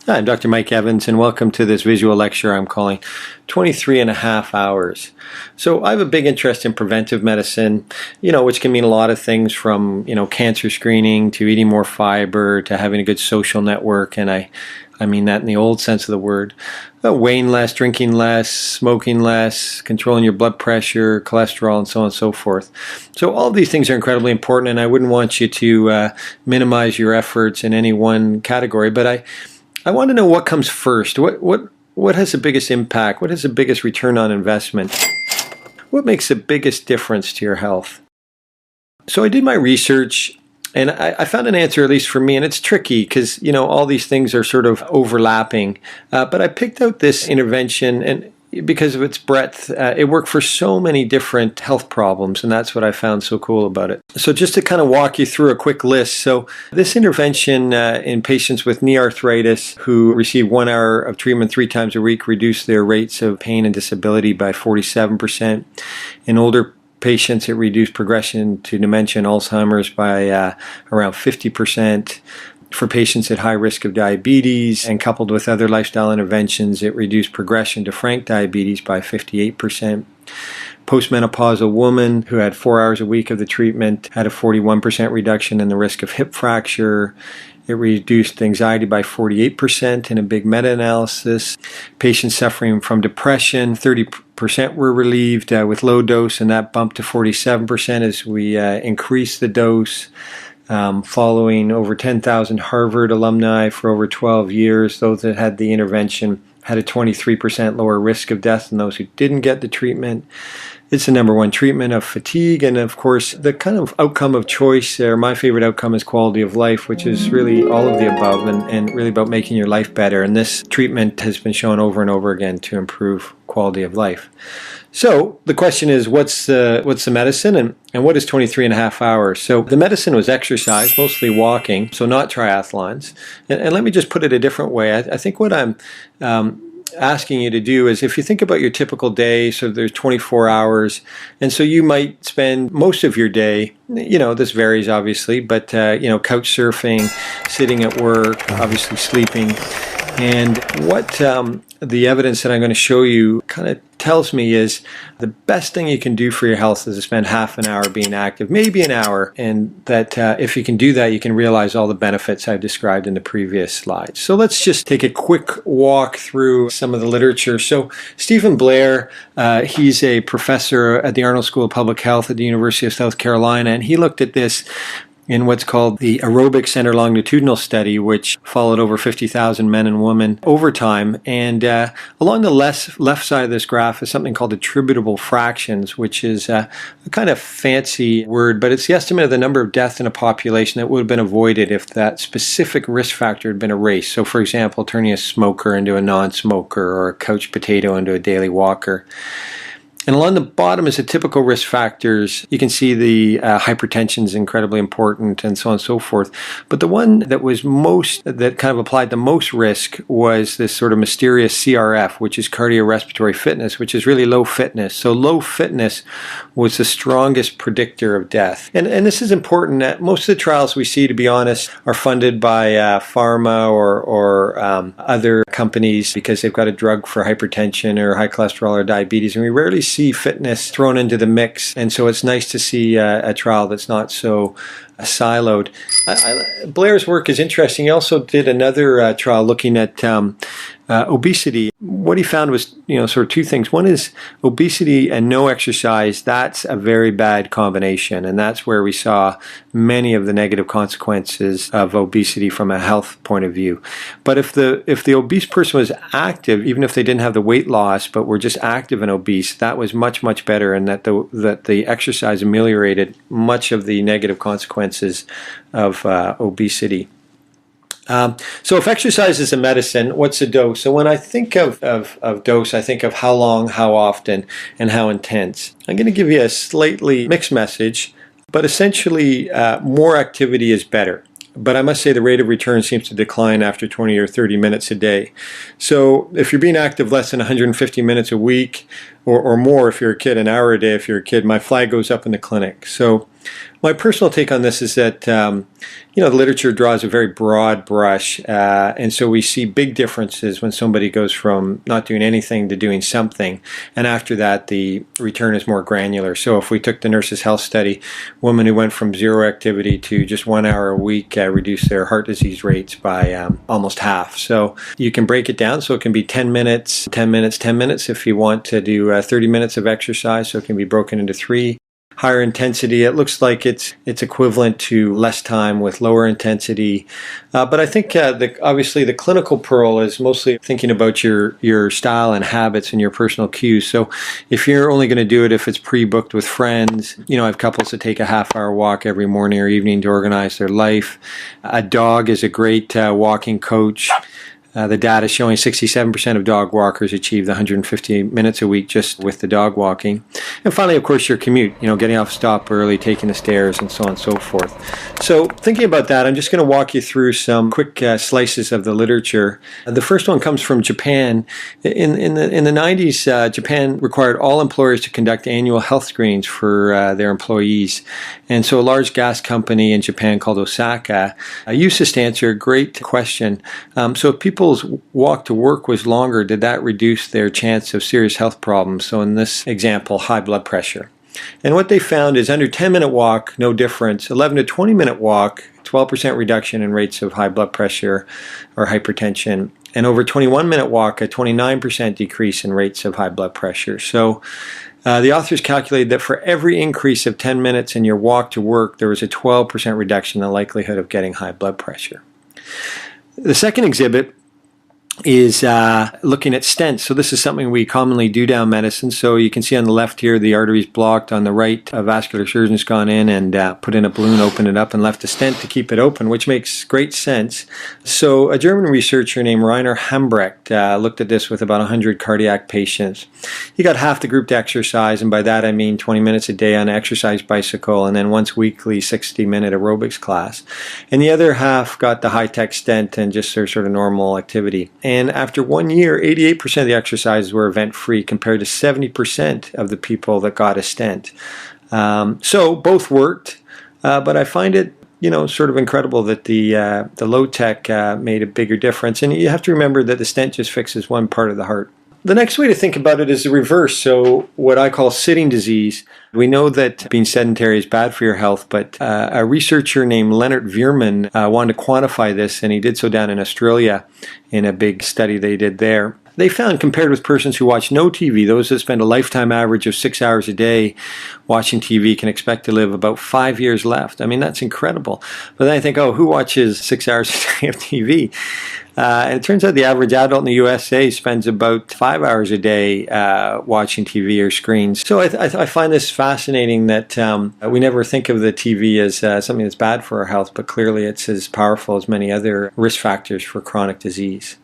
Hi, I'm Dr. Mike Evans, and welcome to this visual lecture I'm calling 23.5 hours. So I have a big interest in preventive medicine, which can mean a lot of things from, cancer screening to eating more fiber to having a good social network, and I mean that in the old sense of the word. Weighing less, drinking less, smoking less, controlling your blood pressure, cholesterol, and so on and so forth. So all of these things are incredibly important, and I wouldn't want you to minimize your efforts in any one category, but I want to know what comes first. What has the biggest impact? What has the biggest return on investment? What makes the biggest difference to your health? So I did my research, and I found an answer, at least for me, and it's tricky because, all these things are sort of overlapping. But I picked out this intervention, and because of its breadth, it worked for so many different health problems, and that's what I found so cool about it. So just to kind of walk you through a quick list. So this intervention in patients with knee arthritis who receive 1 hour of treatment 3 times a week reduced their rates of pain and disability by 47%. In older patients, it reduced progression to dementia and Alzheimer's by around 50%. For patients at high risk of diabetes and coupled with other lifestyle interventions, it reduced progression to frank diabetes by 58%. Postmenopausal woman who had 4 hours a week of the treatment had a 41% reduction in the risk of hip fracture. It reduced anxiety by 48% in a big meta-analysis. Patients suffering from depression, 30% were relieved with low dose, and that bumped to 47% as we increased the dose. Following over 10,000 Harvard alumni for over 12 years, those that had the intervention had a 23% lower risk of death than those who didn't get the treatment. It's the number one treatment of fatigue, and of course, the kind of outcome of choice there, my favorite outcome is quality of life, which is really all of the above and really about making your life better. And this treatment has been shown over and over again to improve quality of life. So the question is, what's the medicine and what is 23.5 hours? So the medicine was exercise, mostly walking, so not triathlons. And let me just put it a different way. I think what I'm asking you to do is, if you think about your typical day, so there's 24 hours, and so you might spend most of your day, this varies obviously, but couch surfing, sitting at work, obviously sleeping. And what the evidence that I'm going to show you kind of tells me is the best thing you can do for your health is to spend half an hour being active, maybe an hour, and that if you can do that, you can realize all the benefits I've described in the previous slides. So let's just take a quick walk through some of the literature. So Stephen Blair, he's a professor at the Arnold School of Public Health at the University of South Carolina, and he looked at this in what's called the Aerobic Center Longitudinal Study, which followed over 50,000 men and women over time. And along the left side of this graph is something called attributable fractions, which is a kind of fancy word, but it's the estimate of the number of deaths in a population that would have been avoided if that specific risk factor had been erased. So, for example, turning a smoker into a non-smoker or a couch potato into a daily walker. And along the bottom is the typical risk factors. You can see the hypertension is incredibly important and so on and so forth. But the one that kind of applied the most risk was this sort of mysterious CRF, which is cardiorespiratory fitness, which is really low fitness. So low fitness was the strongest predictor of death. And this is important. That most of the trials we see, to be honest, are funded by pharma or other companies because they've got a drug for hypertension or high cholesterol or diabetes. And we rarely see fitness thrown into the mix, and so it's nice to see a trial that's not so siloed. Blair's work is interesting. He also did another trial looking at obesity. What he found was, sort of two things. One is obesity and no exercise. That's a very bad combination, and that's where we saw many of the negative consequences of obesity from a health point of view. But if the obese person was active, even if they didn't have the weight loss, but were just active and obese, that was much, much better, and that the exercise ameliorated much of the negative consequences of obesity. So if exercise is a medicine, what's the dose? So when I think of dose, I think of how long, how often, and how intense. I'm going to give you a slightly mixed message, but essentially more activity is better. But I must say the rate of return seems to decline after 20 or 30 minutes a day. So if you're being active less than 150 minutes a week, or more if you're a kid, an hour a day if you're a kid, my flag goes up in the clinic. So my personal take on this is that, the literature draws a very broad brush, and so we see big differences when somebody goes from not doing anything to doing something, and after that the return is more granular. So if we took the Nurses' Health Study, women who went from zero activity to just 1 hour a week reduced their heart disease rates by almost half. So you can break it down, so it can be 10 minutes, 10 minutes, 10 minutes if you want to do 30 minutes of exercise, so it can be broken into 3. Higher intensity, it looks like it's equivalent to less time with lower intensity. But I think obviously the clinical pearl is mostly thinking about your style and habits and your personal cues. So if you're only going to do it if it's pre-booked with friends, I have couples that take a half-hour walk every morning or evening to organize their life. A dog is a great walking coach. The data is showing 67% of dog walkers achieve the 150 minutes a week just with the dog walking. And finally, of course, your commute, getting off stop early, taking the stairs, and so on and so forth. So thinking about that, I'm just going to walk you through some quick slices of the literature. The first one comes from Japan. In the 90s, Japan required all employers to conduct annual health screenings for their employees. And so a large gas company in Japan called Osaka used this to answer a great question. So if people's walk to work was longer, did that reduce their chance of serious health problems? So in this example, high blood pressure. And what they found is under 10-minute walk, no difference. 11 to 20-minute walk, 12% reduction in rates of high blood pressure or hypertension. And over 21-minute walk, a 29% decrease in rates of high blood pressure. So the authors calculated that for every increase of 10 minutes in your walk to work, there was a 12% reduction in the likelihood of getting high blood pressure. The second exhibit is looking at stents. So this is something we commonly do down medicine. So you can see on the left here, the artery's blocked. On the right, a vascular surgeon's gone in and put in a balloon, opened it up, and left a stent to keep it open, which makes great sense. So a German researcher named Rainer Hambrecht looked at this with about 100 cardiac patients. He got half the group to exercise, and by that I mean 20 minutes a day on an exercise bicycle, and then once weekly 60-minute aerobics class. And the other half got the high-tech stent and just their sort of normal activity. And after 1 year, 88% of the exercises were event-free compared to 70% of the people that got a stent. So both worked, but I find it sort of incredible that the low-tech made a bigger difference. And you have to remember that the stent just fixes one part of the heart. The next way to think about it is the reverse. So what I call sitting disease. We know that being sedentary is bad for your health, but a researcher named Leonard Veerman wanted to quantify this, and he did so down in Australia in a big study they did there. They found, compared with persons who watch no TV, those that spend a lifetime average of 6 hours a day watching TV can expect to live about 5 years left. I mean, that's incredible. But then I think, who watches 6 hours a day of TV? And it turns out the average adult in the U.S.A. spends about 5 hours a day watching TV or screens. So I find this fascinating that we never think of the TV as something that's bad for our health, but clearly it's as powerful as many other risk factors for chronic disease.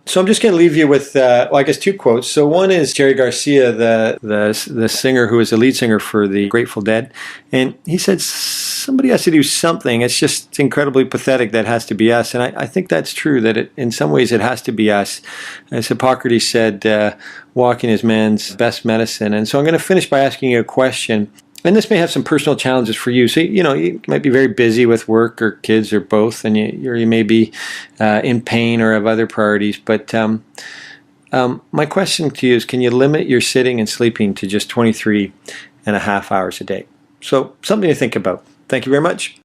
So I'm just going to leave you with, two quotes. So one is Jerry Garcia, the singer who is the lead singer for the Grateful Dead. And he said, somebody has to do something. It's incredibly pathetic that has to be us. And I think that's true, that in some ways it has to be us. As Hippocrates said, walking is man's best medicine. And so I'm going to finish by asking you a question. And this may have some personal challenges for you. So, you might be very busy with work or kids or both, and you may be in pain or have other priorities. But my question to you is, can you limit your sitting and sleeping to just 23 and a half hours a day? So something to think about. Thank you very much.